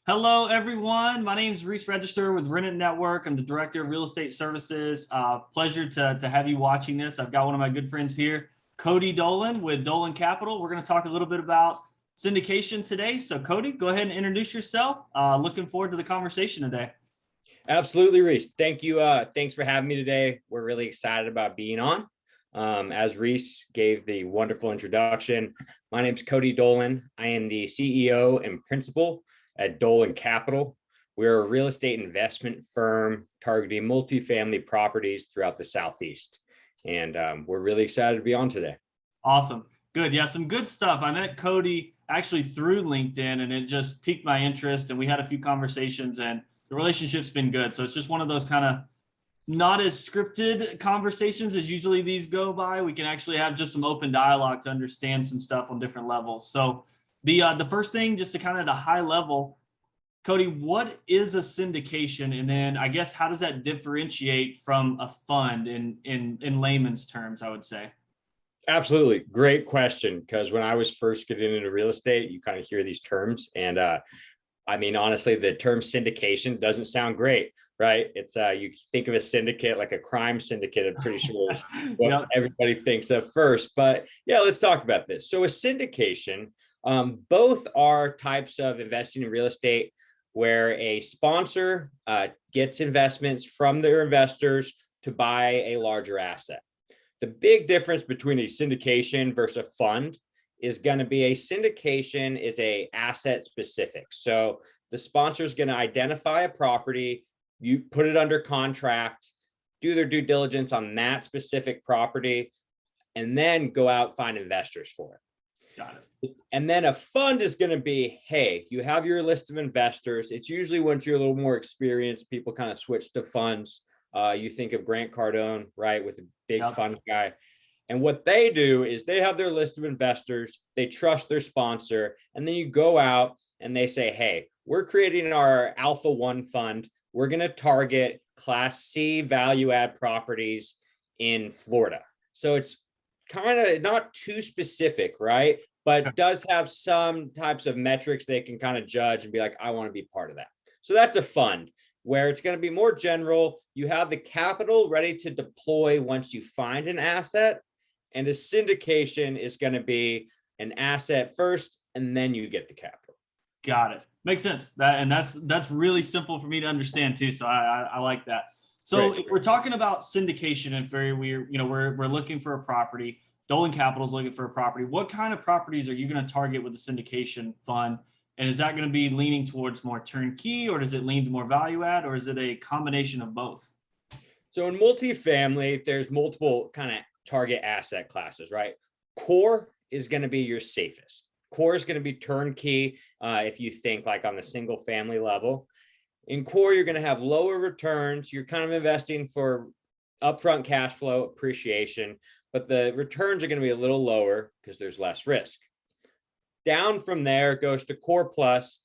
Hello, everyone. My name is Reese Register with Rented Network. I'm the Director of Real Estate Services. Pleasure to have you watching this. I've got one of my good friends here, Cody Dolan with Dolan Capital. We're going to talk a little bit about syndication today. So, Cody, go ahead and introduce yourself. Looking forward to the conversation today. Absolutely, Reese. Thank you. Thanks for having me today. We're really excited about being on. As Reese gave the wonderful introduction, my name is Cody Dolan. I am the CEO and principal at Dolan Capital. We're a real estate investment firm targeting multifamily properties throughout the Southeast. And we're really excited to be on today. Awesome. Good. Yeah, some good stuff. I met Cody actually through LinkedIn, and it just piqued my interest. And we had a few conversations, and the relationship's been good. So it's just one of those kind of not as scripted conversations as usually these go by. We can actually have just some open dialogue to understand some stuff on different levels. So the first thing, just to kind of at a high level, Cody, what is a syndication? And then I guess how does that differentiate from a fund in layman's terms, I would say? Absolutely. Great question. Because when I was first getting into real estate, you kind of hear these terms. And honestly, the term syndication doesn't sound great, right? It's you think of a syndicate like a crime syndicate, I'm pretty sure is what Yep. everybody thinks of first. But yeah, let's talk about this. So a syndication, both are types of investing in real estate where a sponsor gets investments from their investors to buy a larger asset. The big difference between a syndication versus a fund is going to be a syndication is a asset specific. So the sponsor is going to identify a property, you put it under contract, do their due diligence on that specific property, and then go out find investors for it. Got it. And then a fund is going to be, hey, you have your list of investors. It's usually once you're a little more experienced, people kind of switch to funds. You think of Grant Cardone, right, with a big fund guy. And what they do is they have their list of investors, they trust their sponsor, and then you go out and they say, hey, we're creating our Alpha One fund. We're going to target Class C value add properties in Florida. So it's kind of not too specific, right? But does have some types of metrics they can kind of judge and be like, I want to be part of that. So that's a fund where it's going to be more general. You have the capital ready to deploy once you find an asset. And a syndication is going to be an asset first, and then you get the capital. Got it. Makes sense. That's really simple for me to understand too. So I like that. So Great. if we're talking about syndication and we're looking for a property. Dolan Capital is looking for a property. What kind of properties are you going to target with the syndication fund? And is that going to be leaning towards more turnkey, or does it lean to more value add, or is it a combination of both? So in multifamily, there's multiple kind of target asset classes, right? Core is going to be your safest. Core is going to be turnkey. If you think like on the single family level, in core, you're going to have lower returns. You're kind of investing for upfront cash flow appreciation, but the returns are going to be a little lower because there's less risk. Down from there, it goes to Core Plus.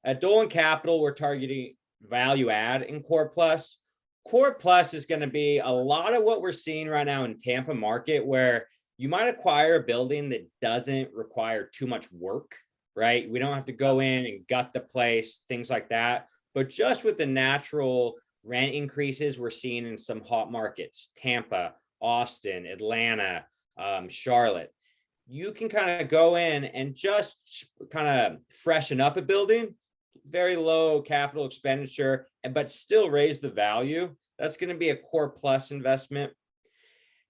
At Dolan Capital, we're targeting value add in Core Plus. Core Plus is going to be a lot of what we're seeing right now in Tampa market, where you might acquire a building that doesn't require too much work, right? We don't have to go in and gut the place, things like that. But just with the natural rent increases we're seeing in some hot markets, Tampa, Austin, Atlanta, Charlotte, you can kind of go in and just kind of freshen up a building, very low capital expenditure, but still raise the value. That's going to be a Core Plus investment.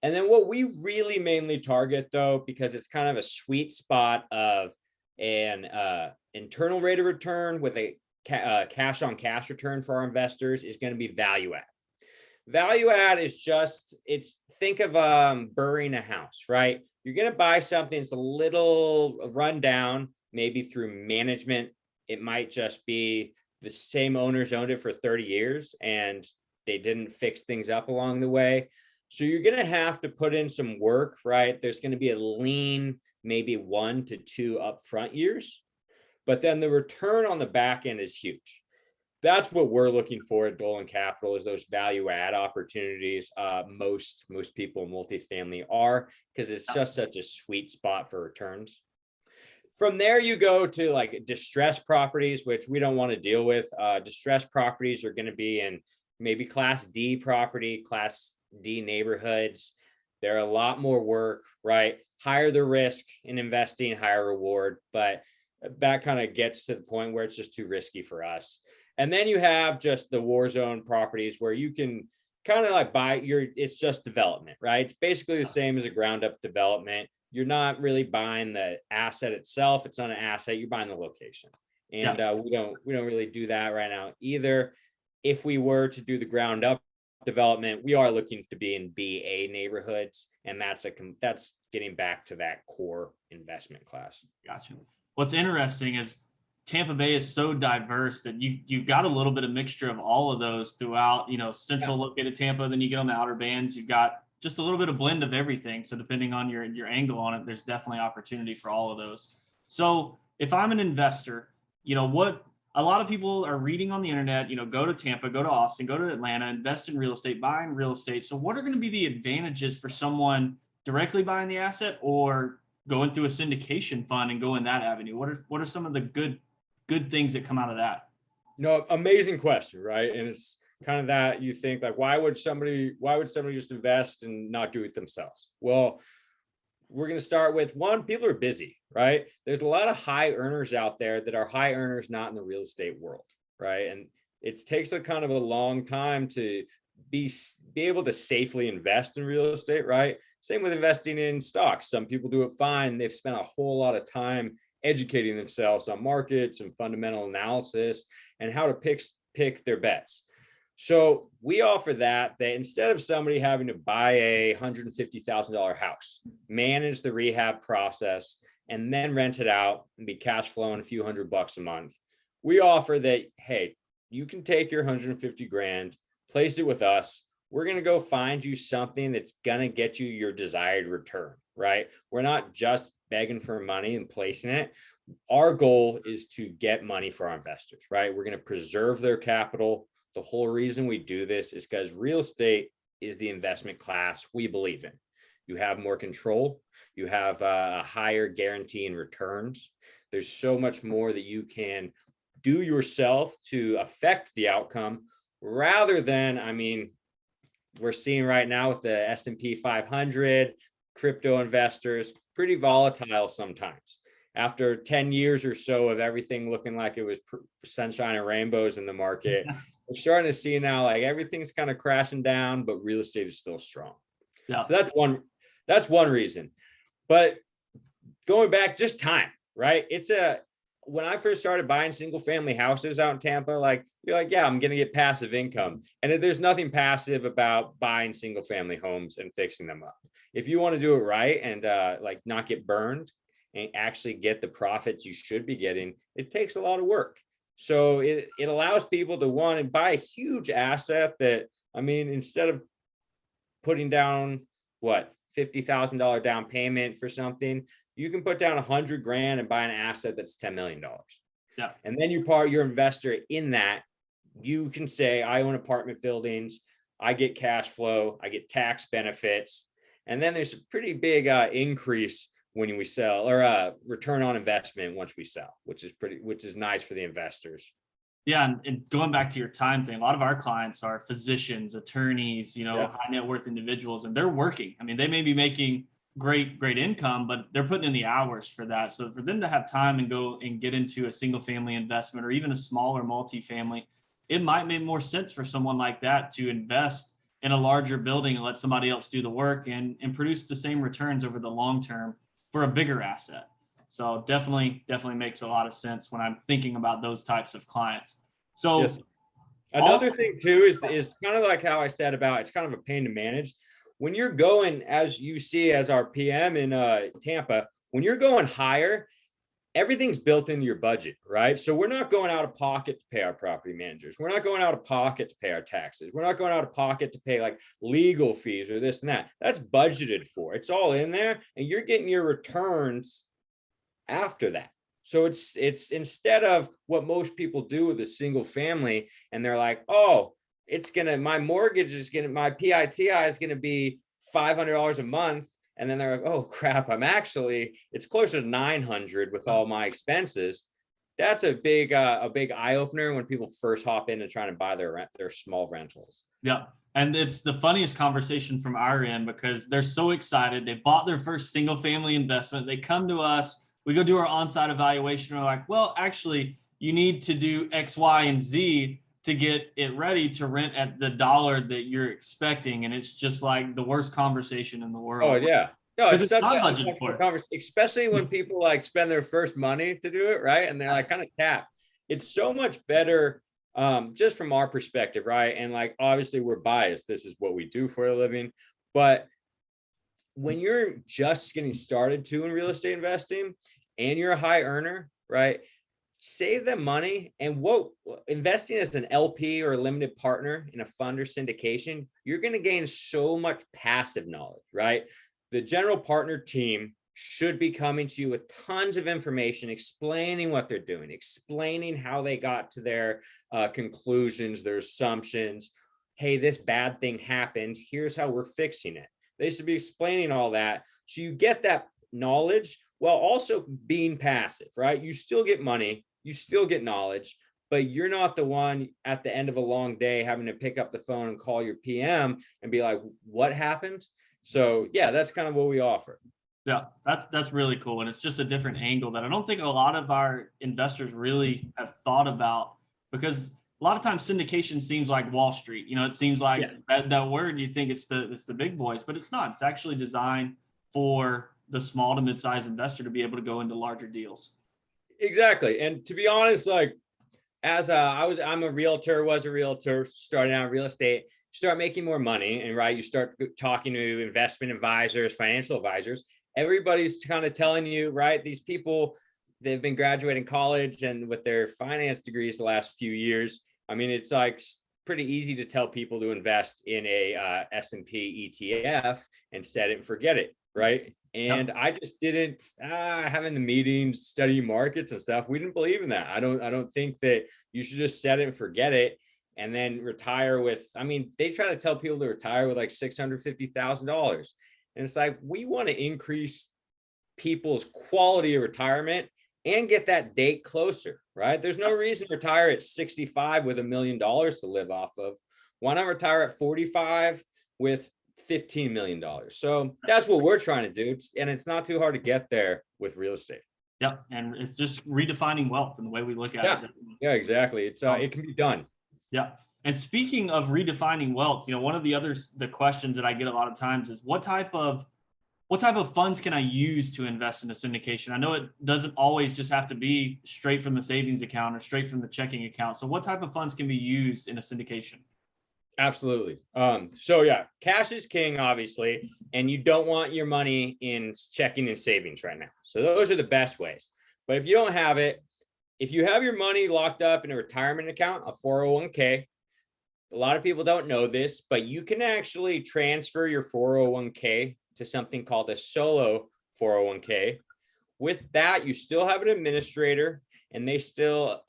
And then what we really mainly target, though, because it's kind of a sweet spot of an internal rate of return with a cash on cash return for our investors, is going to be value add. Value add is just, think of burying a house, right? You're going to buy something that's a little run down, maybe through management. It might just be the same owners owned it for 30 years and they didn't fix things up along the way. So you're going to have to put in some work, right? There's going to be a lean, maybe 1 to 2 upfront years, but then the return on the back end is huge. That's what we're looking for at Dolan Capital, is those value add opportunities. Most people in multifamily are, because it's just such a sweet spot for returns. From there, you go to like distressed properties, which we don't want to deal with. Distressed properties are going to be in maybe class D property, class D neighborhoods. They're a lot more work, right? Higher the risk in investing, higher reward, but that kind of gets to the point where it's just too risky for us. And then you have just the war zone properties where you can kind of like it's just development, right? It's basically the same as a ground up development. You're not really buying the asset itself. It's not an asset, you're buying the location. And we don't really do that right now either. If we were to do the ground up development, we are looking to be in BA neighborhoods, and that's getting back to that core investment class. Gotcha. What's interesting is Tampa Bay is so diverse that you've got a little bit of mixture of all of those throughout, central located Tampa. Then you get on the outer bands, you've got just a little bit of blend of everything. So depending on your angle on it, there's definitely opportunity for all of those. So if I'm an investor, what a lot of people are reading on the internet, go to Tampa, go to Austin, go to Atlanta, invest in real estate, buy in real estate. So what are going to be the advantages for someone directly buying the asset or going through a syndication fund and go in that avenue? What are some of the good things that come out of that? Amazing question, right? And it's kind of that you think like, why would somebody just invest and not do it themselves? Well, we're going to start with one, people are busy, right? There's a lot of high earners out there that are high earners, not in the real estate world, right? And it takes a kind of a long time to be able to safely invest in real estate, right? Same with investing in stocks. Some people do it fine. They've spent a whole lot of time educating themselves on markets and fundamental analysis and how to pick their bets. So we offer that instead of somebody having to buy a $150,000 house, manage the rehab process, and then rent it out and be cash flowing a few $100 a month, we offer that, hey, you can take your 150 grand, place it with us. We're going to go find you something that's going to get you your desired return, right? We're not just begging for money and placing it. Our goal is to get money for our investors, right? We're going to preserve their capital. The whole reason we do this is because real estate is the investment class we believe in. You have more control. You have a higher guarantee in returns. There's so much more that you can do yourself to affect the outcome rather than, we're seeing right now with the S&P 500, crypto investors, pretty volatile sometimes. After 10 years or so of everything looking like it was sunshine and rainbows in the market, we're starting to see now like everything's kind of crashing down, but real estate is still strong. Yeah. So that's one reason. But going back, just time, right? When I first started buying single family houses out in Tampa, you're like, yeah, I'm going to get passive income. And there's nothing passive about buying single family homes and fixing them up. If you want to do it right and not get burned and actually get the profits you should be getting, it takes a lot of work. So it allows people to want to buy a huge asset that, instead of putting down $50,000 down payment for something, you can put down 100 grand and buy an asset that's $10 million. Yeah. And then your investor in that, you can say, I own apartment buildings, I get cash flow, I get tax benefits. And then there's a pretty big increase when we sell, or return on investment once we sell, which is nice for the investors. Yeah, and going back to your time thing, a lot of our clients are physicians, attorneys, high net worth individuals, and they're working. They may be making great income, but they're putting in the hours for that. So for them to have time and go and get into a single family investment or even a smaller multifamily, it might make more sense for someone like that to invest in a larger building and let somebody else do the work and produce the same returns over the long term for a bigger asset. So definitely makes a lot of sense when I'm thinking about those types of clients. So yes. Another thing too is kind of like how I said about it's kind of a pain to manage. When you're going, as you see as our PM in Tampa, when you're going higher, everything's built into your budget, right? So we're not going out of pocket to pay our property managers. We're not going out of pocket to pay our taxes. We're not going out of pocket to pay like legal fees or this and that. That's budgeted for. It's all in there, and you're getting your returns after that. So it's instead of what most people do with a single family, and they're like, oh, my mortgage is my PITI is gonna be $500 a month, And then they're like, oh crap, it's closer to 900 with all my expenses. That's a big eye opener when people first hop into trying to buy their small rentals. Yeah. And it's the funniest conversation from our end because they're so excited. They bought their first single family investment. They come to us, we go do our on-site evaluation. We're like, well, actually, you need to do X, Y, and Z to get it ready to rent at the dollar that you're expecting. And it's just like the worst conversation in the world. Oh yeah. No, it's such not an budgeted uncomfortable for. conversation, especially when people like spend their first money to do it, right? And they're like kind of capped. It's so much better, just from our perspective, right? And like obviously we're biased. This is what we do for a living. But when you're just getting started too in real estate investing and you're a high earner, right? Save them money. And what investing as an LP or a limited partner in a fund or syndication, you're going to gain so much passive knowledge, right? The general partner team should be coming to you with tons of information, explaining what they're doing, explaining how they got to their conclusions, their assumptions. Hey, this bad thing happened. Here's how we're fixing it. They should be explaining all that. So you get that knowledge while also being passive, right? You still get money, you still get knowledge, but you're not the one at the end of a long day having to pick up the phone and call your PM and be like, what happened? So yeah, that's kind of what we offer. Yeah, that's really cool. And it's just a different angle that I don't think a lot of our investors really have thought about, because a lot of times syndication seems like Wall Street. You know, it seems like that word, you think it's the big boys, but it's not. It's actually designed for the small to mid-sized investor to be able to go into larger deals. Exactly. And to be honest, like as I'm a realtor, was a realtor, starting out in real estate, start making more money, and right, you start talking to investment advisors, financial advisors. Everybody's kind of telling you, right, these people, they've been graduating college and with their finance degrees the last few years. I mean, it's like pretty easy to tell people to invest in a S&P ETF and set it and forget it, right? And I just didn't having the meetings, study markets and stuff. We didn't believe in that. I don't think that you should just set it and forget it and then retire with, I mean, they try to tell people to retire with like $650,000. And it's like, we want to increase people's quality of retirement and get that date closer, right? There's no reason to retire at 65 with $1 million to live off of. Why not retire at 45 with $15 million? So that's what we're trying to do. And it's not too hard to get there with real estate. Yep. And it's just redefining wealth and the way we look at it. Yeah, exactly. It can be done. Yeah. And speaking of redefining wealth, you know, one of the questions that I get a lot of times is what type of funds can I use to invest in a syndication? I know it doesn't always just have to be straight from the savings account or straight from the checking account. So what type of funds can be used in a syndication? Absolutely. So yeah, cash is king, obviously, and you don't want your money in checking and savings right now. So those are the best ways. But if you don't have it, if you have your money locked up in a retirement account, a 401k, a lot of people don't know this, but you can actually transfer your 401k to something called a solo 401k. With that, you still have an administrator and they still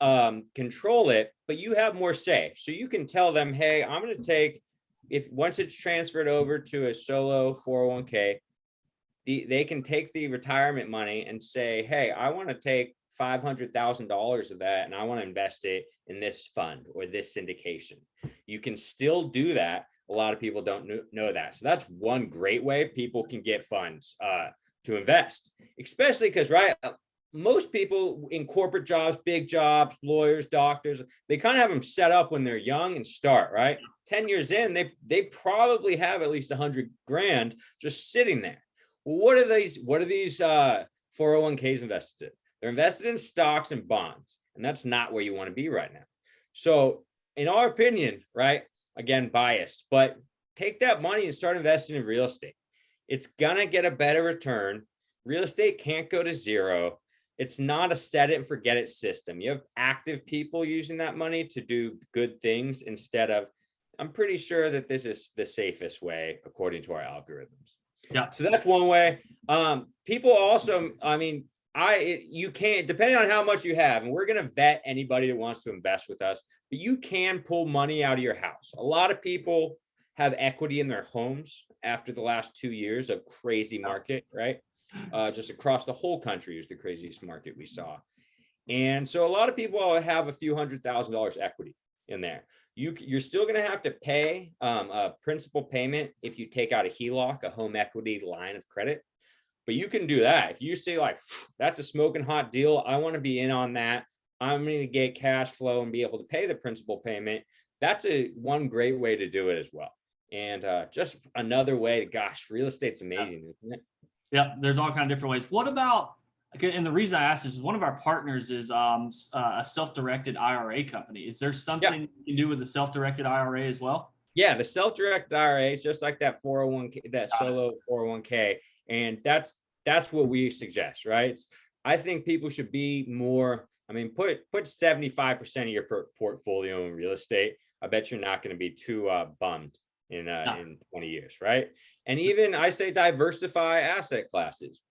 control it, but you have more say. So you can tell them, hey, I'm going to take, once it's transferred over to a solo 401k, they can take the retirement money and say, hey, I want to take $500,000 of that and I want to invest it in this fund or this syndication. You can still do that. A lot of people don't know that. So that's one great way people can get funds to invest, especially because, right, most people in corporate jobs, big jobs, lawyers, doctors, they kind of have them set up when they're young and start, right? 10 years in, they probably have at least 100 grand just sitting there. Well, what are these 401ks invested in? They're invested in stocks and bonds, and that's not where you want to be right now. So in our opinion, right, again, biased, but take that money and start investing in real estate. It's going to get a better return. Real estate can't go to zero. It's not a set it and forget it system. You have active people using that money to do good things instead of, I'm pretty sure that this is the safest way according to our algorithms. Yeah. So that's one way. People also, I mean, you can't, depending on how much you have, and we're going to vet anybody that wants to invest with us, but you can pull money out of your house. A lot of people have equity in their homes after the last 2 years of crazy market, right? Just across the whole country is the craziest market we saw. And so a lot of people have a few $100,000 equity in there. You're still going to have to pay a principal payment if you take out a HELOC, a home equity line of credit. But you can do that. If you say like, that's a smoking hot deal, I want to be in on that, I'm going to get cash flow and be able to pay the principal payment. That's one great way to do it as well. And just another way to, gosh, real estate's amazing, isn't it? Yeah, there's all kinds of different ways. What about, and the reason I asked this is one of our partners is a self-directed IRA company. Is there something you can do with the self-directed IRA as well? Yeah, the self-directed IRA is just like that 401k, that solo 401k. And that's what we suggest, right? I think people should be more, I mean, put 75% of your portfolio in real estate. I bet you're not going to be too bummed in 20 years, right? And even I say diversify asset classes,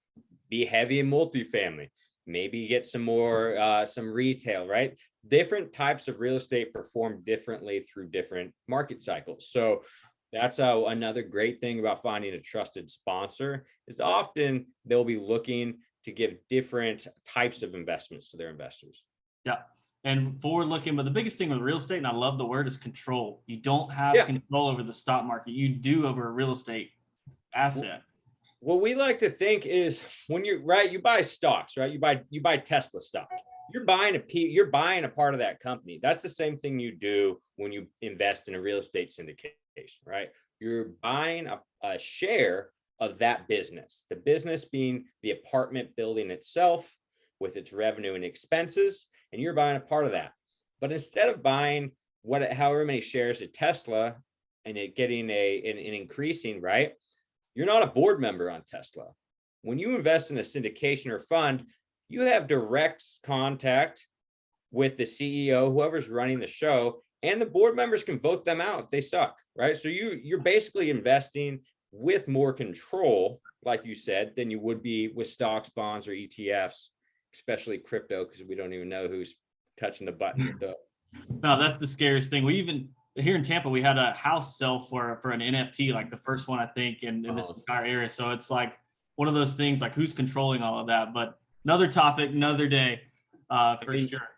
be heavy in multifamily, maybe get some more, some retail, right? Different types of real estate perform differently through different market cycles. So that's another great thing about finding a trusted sponsor is often they'll be looking to give different types of investments to their investors. Yeah. And forward looking, but the biggest thing with real estate, and I love the word, is control. You don't have control over the stock market. You do over a real estate asset. What we like to think is when you're right, you buy stocks, right? You buy Tesla stock. You're buying a part of that company. That's the same thing you do when you invest in a real estate syndication, right? You're buying a share of that business, the business being the apartment building itself with its revenue and expenses, and you're buying a part of that. But instead of buying however many shares of Tesla and it getting an increasing, right? You're not a board member on Tesla. When you invest in a syndication or fund, you have direct contact with the CEO, whoever's running the show, and the board members can vote them out if they suck, right? So you're basically investing with more control, like you said, than you would be with stocks, bonds, or ETFs, especially crypto, because we don't even know who's touching the button with the. No, that's the scariest thing. We even here in Tampa, we had a house sell for an NFT, like the first one, I think, in this entire area. So it's like one of those things, like who's controlling all of that. But another topic, another day, for sure.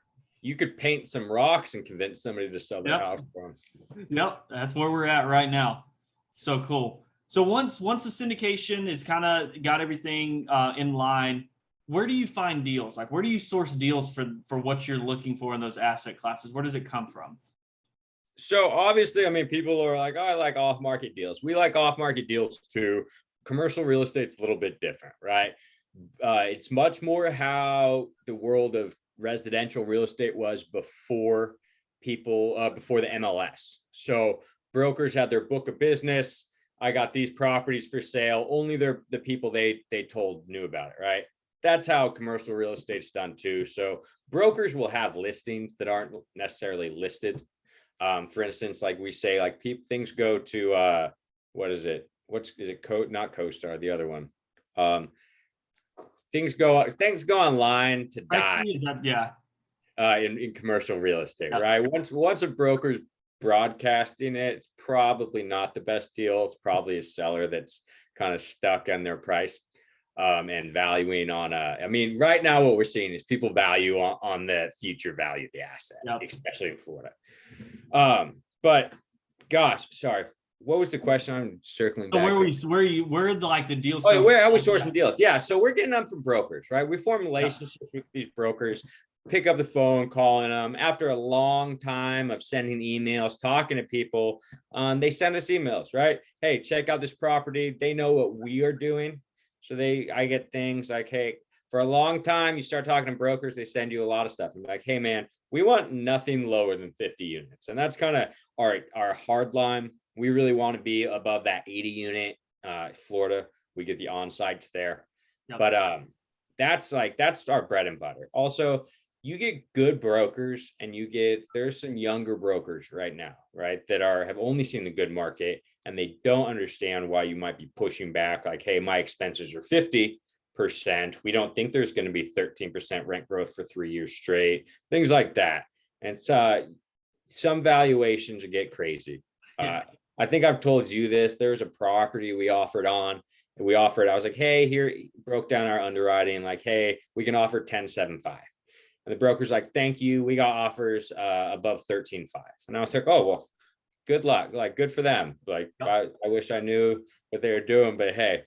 You could paint some rocks and convince somebody to sell their house for them. Yep, that's where we're at right now. So cool. So once the syndication is kind of got everything in line, where do you find deals? Like, where do you source deals for what you're looking for in those asset classes? Where does it come from? So obviously, I mean, people are like, oh, I like off-market deals. We like off-market deals too. Commercial real estate's a little bit different, right? It's much more how the world of residential real estate was before before the MLS. So brokers had their book of business. I got these properties for sale. Only the people they told knew about it, right? That's how commercial real estate's done too. So brokers will have listings that aren't necessarily listed. For instance, like we say, like things go to what is it? Not CoStar, the other one. Things go online to die. In commercial real estate, right? Once a broker's broadcasting it, it's probably not the best deal. It's probably a seller that's kind of stuck on their price and valuing on I mean, right now what we're seeing is people value on the future value of the asset, especially in Florida. But gosh, sorry. What was the question? I'm circling back. So where are the deals? Oh, where are we sourcing deals? Yeah. So we're getting them from brokers, right? We form relationships with these brokers, pick up the phone, calling them after a long time of sending emails, talking to people. They send us emails, right? Hey, check out this property. They know what we are doing. So I get things like, hey, for a long time, you start talking to brokers, they send you a lot of stuff. I'm like, hey man, we want nothing lower than 50 units. And that's kind of our hard line. We really want to be above that 80 unit, Florida. We get the on-sites there. But that's our bread and butter. Also, you get good brokers and there's some younger brokers right now, right, that have only seen the good market and they don't understand why you might be pushing back. Like, hey, my expenses are 50%. We don't think there's going to be 13% rent growth for 3 years straight, things like that. And some valuations get crazy. I think I've told you this. There was a property we offered on, and I was like, hey, here, broke down our underwriting, like, hey, we can offer 10.75. And the broker's like, thank you. We got offers above 13.5. And I was like, oh, well, good luck. Like, good for them. Like, I wish I knew what they were doing, but hey,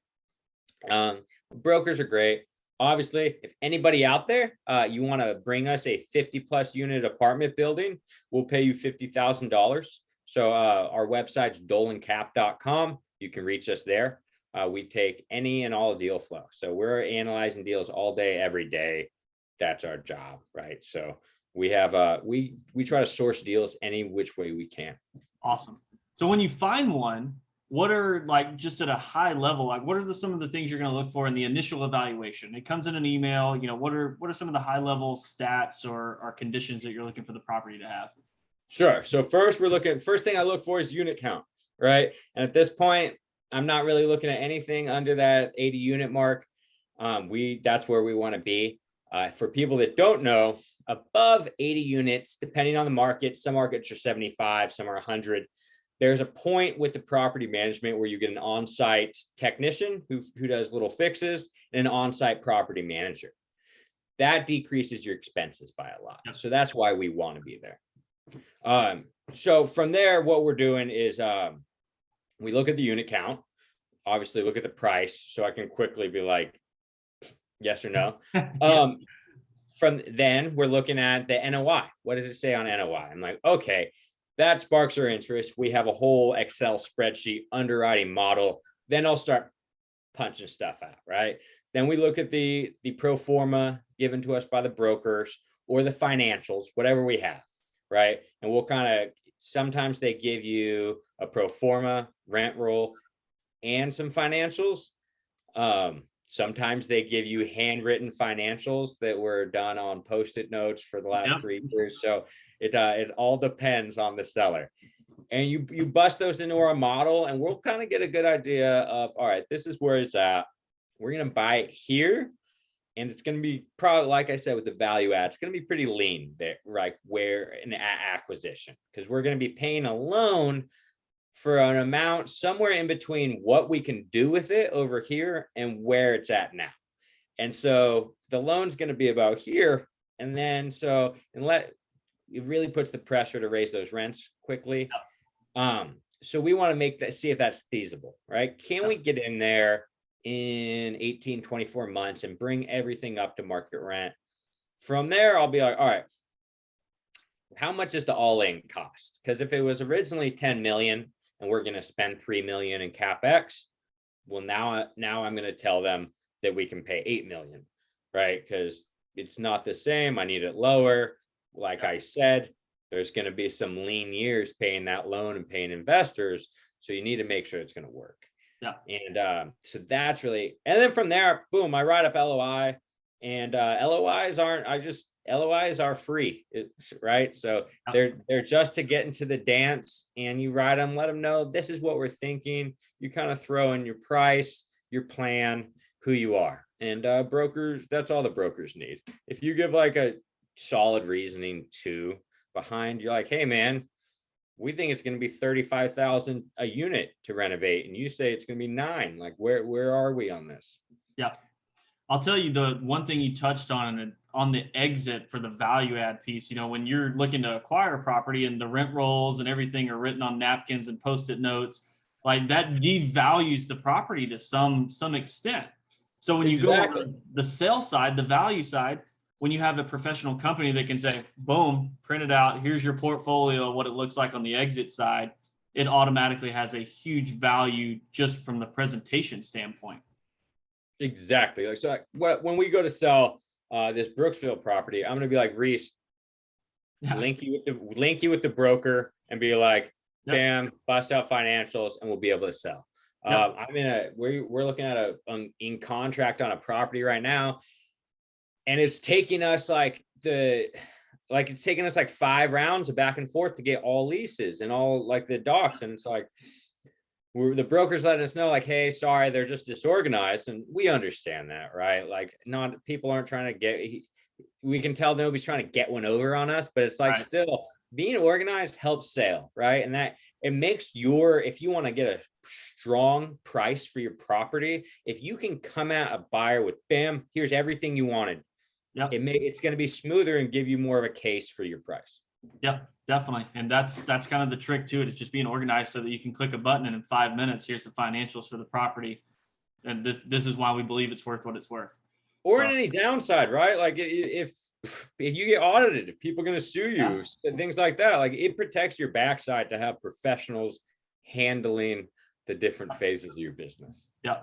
brokers are great. Obviously, if anybody out there, you want to bring us a 50+ unit apartment building, we'll pay you $50,000. So our website's dolancap.com. You can reach us there. We take any and all deal flow. So we're analyzing deals all day, every day. That's our job, right? So we have we try to source deals any which way we can. Awesome. So when you find one, what are, like, just at a high level, like, what are some of the things you're going to look for in the initial evaluation? It comes in an email, you know, what are some of the high level stats or conditions that you're looking for the property to have? Sure. So first thing I look for is unit count, right? And at this point, I'm not really looking at anything under that 80 unit mark. That's where we want to be. For people that don't know, above 80 units, depending on the market, some markets are 75, some are 100. There's a point with the property management where you get an on-site technician who does little fixes and an on-site property manager. That decreases your expenses by a lot. So that's why we want to be there. So from there, what we're doing is we look at the unit count, obviously look at the price, so I can quickly be like, yes or no. From then we're looking at the NOI. What does it say on NOI? I'm like, okay, that sparks our interest. We have a whole Excel spreadsheet underwriting model. Then I'll start punching stuff out, right? Then we look at the pro forma given to us by the brokers or the financials, whatever we have, right? And we'll sometimes they give you a pro forma, rent roll, and some financials. Sometimes they give you handwritten financials that were done on Post-it notes for the last 3 years. So it all depends on the seller. And you bust those into our model, and we'll kind of get a good idea of, all right, this is where it's at. We're going to buy it here. And it's going to be probably, like I said, with the value add, it's going to be pretty lean there, right? Where an acquisition, because we're going to be paying a loan for an amount somewhere in between what we can do with it over here and where it's at now. And so the loan's going to be about here. And then it really puts the pressure to raise those rents quickly. So we want to see if that's feasible, right? Can we get in there in 18, 24 months and bring everything up to market rent? From there, I'll be like, all right, how much is the all-in cost? Because if it was originally 10 million and we're going to spend 3 million in CapEx, well, now I'm going to tell them that we can pay 8 million, right? Because it's not the same. I need it lower. Like I said, there's going to be some lean years paying that loan and paying investors. So you need to make sure it's going to work. Yeah. And so that's really, and then from there, boom, I write up LOI, and LOIs are free, right? So they're just to get into the dance, and you write them, let them know this is what we're thinking. You kind of throw in your price, your plan, who you are, and brokers. That's all the brokers need. If you give like a solid reasoning behind, you're like, hey man, we think it's going to be 35,000 a unit to renovate, and you say it's going to be 9. Like, where are we on this? Yeah. I'll tell you, the one thing you touched on the exit for the value add piece, you know, when you're looking to acquire a property and the rent rolls and everything are written on napkins and Post-it notes, like that devalues the property to some extent. So when you go on the sell side, the value side, when you have a professional company that can say, boom, print it out, here's your portfolio, what it looks like on the exit side, it automatically has a huge value just from the presentation standpoint. Exactly. Like, so when we go to sell this Brooksville property, I'm going to be like, Reese, link you with the broker and be like, bam, bust out financials, and we'll be able to sell. We're looking at in contract on a property right now, and it's taking us like 5 rounds of back and forth to get all leases and all like the docs. And it's like, the brokers letting us know, like, hey, sorry, they're just disorganized. And we understand that, right? Like, people aren't trying to we can tell nobody's trying to get one over on us, but it's like, still being organized helps sale, right? And it makes if you want to get a strong price for your property, if you can come at a buyer with, bam, here's everything you wanted, Yep. it's going to be smoother and give you more of a case for your price. Yep, definitely. And that's kind of the trick to it. It's just being organized so that you can click a button and in 5 minutes, here's the financials for the property. And this is why we believe it's worth what it's worth. Or in any downside, right? Like if you get audited, if people are going to sue you, things like that, like it protects your backside to have professionals handling the different phases of your business. Yeah.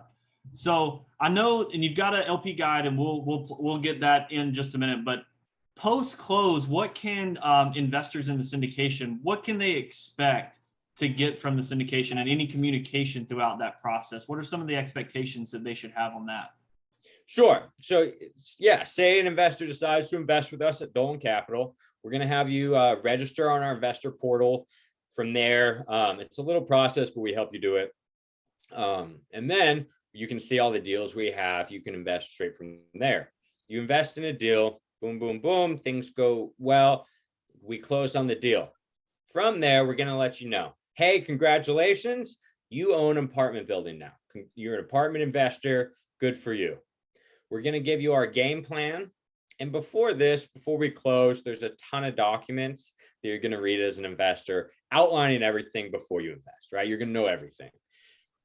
So I know, and you've got an LP guide, and we'll get that in just a minute. But post close, what can investors in the syndication, what can they expect to get from the syndication and any communication throughout that process? What are some of the expectations that they should have on that? Sure. So yeah, say an investor decides to invest with us at Dolan Capital. We're going to have you register on our investor portal. From there, it's a little process, but we help you do it. And then you can see all the deals we have. You can invest straight from there. You invest in a deal, boom, boom, boom. Things go well. We close on the deal. From there, we're going to let you know, hey, congratulations. You own an apartment building now. You're an apartment investor. Good for you. We're going to give you our game plan. And before we close, there's a ton of documents that you're going to read as an investor, outlining everything before you invest, right? You're going to know everything.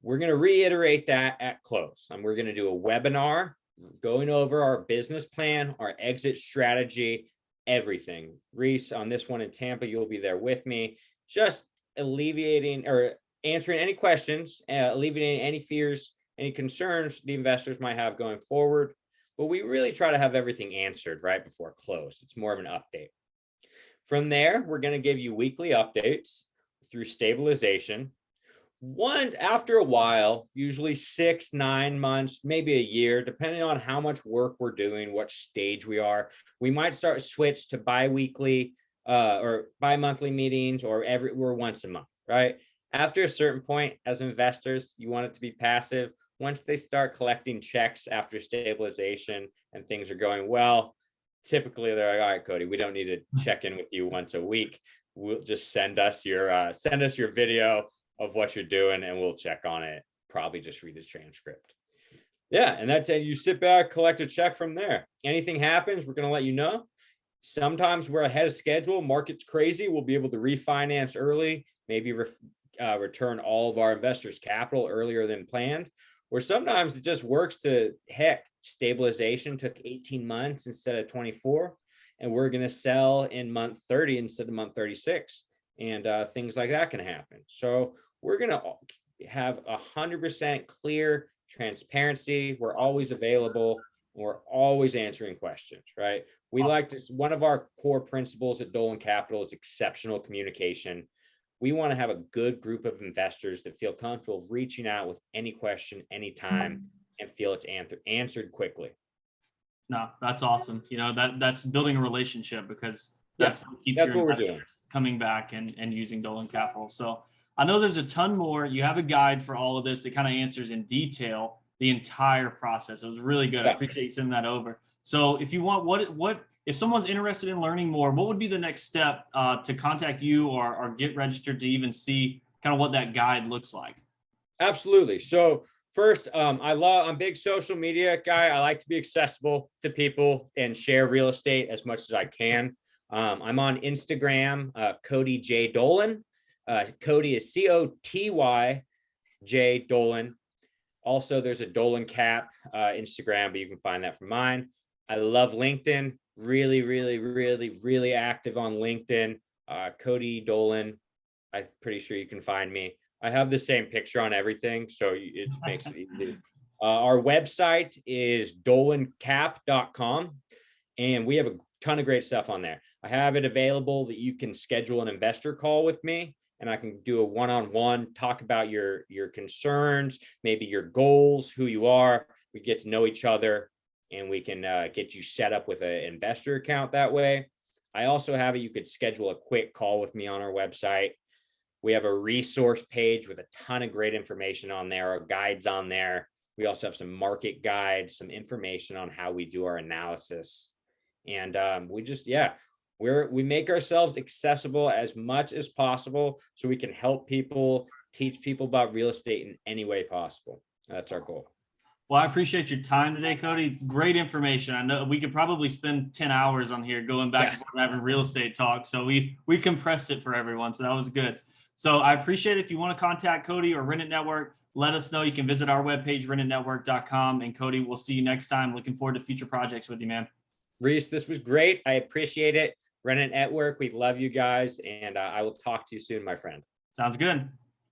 We're going to reiterate that at close. And we're going to do a webinar going over our business plan, our exit strategy, everything. Reese, on this one in Tampa, you'll be there with me, just alleviating or answering any questions, alleviating any fears, any concerns the investors might have going forward. But we really try to have everything answered right before close. It's more of an update. From there, we're going to give you weekly updates through stabilization. After a while, usually 6, 9 months, maybe a year, depending on how much work we're doing, what stage we are, we might switch to bi-weekly or bi-monthly meetings, or we're once a month, right? After a certain point, as investors, you want it to be passive. Once they start collecting checks after stabilization and things are going well, typically they're like, all right, Cody, we don't need to check in with you once a week. We'll just send us your video of what you're doing and we'll check on it. Probably just read the transcript. Yeah, and that's it. You sit back, collect a check from there. Anything happens, we're going to let you know. Sometimes we're ahead of schedule. Market's crazy. We'll be able to refinance early, maybe return all of our investors' capital earlier than planned. Or sometimes it just works to, heck, stabilization took 18 months instead of 24, and we're going to sell in month 30 instead of month 36, and things like that can happen. So we're going to have 100% clear transparency. We're always available. We're always answering questions, right? We like to, one of our core principles at Dolan Capital is exceptional communication. We want to have a good group of investors that feel comfortable reaching out with any question, anytime, and feel it's answered quickly. No, that's awesome. You know, that's building a relationship, because that's what keeps your investors coming back and using Dolan Capital. So I know there's a ton more. You have a guide for all of this that kind of answers in detail the entire process. It was really good. I appreciate you sending that over. So if you want, what if someone's interested in learning more, what would be the next step to contact you or get registered to even see kind of what that guide looks like? Absolutely. So first, I'm a big social media guy. I like to be accessible to people and share real estate as much as I can. I'm on Instagram, Cody J. Dolan. Cody is COTY J. Dolan. Also, there's a Dolan Cap Instagram, but you can find that from mine. I love LinkedIn. Really, really, really, really active on LinkedIn. Cody Dolan. I'm pretty sure you can find me. I have the same picture on everything, so it makes it easy. Our website is dolancap.com, and we have a ton of great stuff on there. I have it available that you can schedule an investor call with me, and I can do a one-on-one, talk about your concerns, maybe your goals, who you are. We get to know each other, and we can get you set up with an investor account that way. I also have it. You could schedule a quick call with me on our website. We have a resource page with a ton of great information on there, our guides on there. We also have some market guides, some information on how we do our analysis. And We make ourselves accessible as much as possible so we can help people, teach people about real estate in any way possible. That's our goal. Well, I appreciate your time today, Cody. Great information. I know we could probably spend 10 hours on here going back and forth having real estate talk. So we compressed it for everyone. So that was good. So I appreciate it. If you want to contact Cody or Rent It Network, let us know. You can visit our webpage, rentitnetwork.com. And Cody, we'll see you next time. Looking forward to future projects with you, man. Reese, this was great. I appreciate it. Rent It Network, we love you guys. And I will talk to you soon, my friend. Sounds good.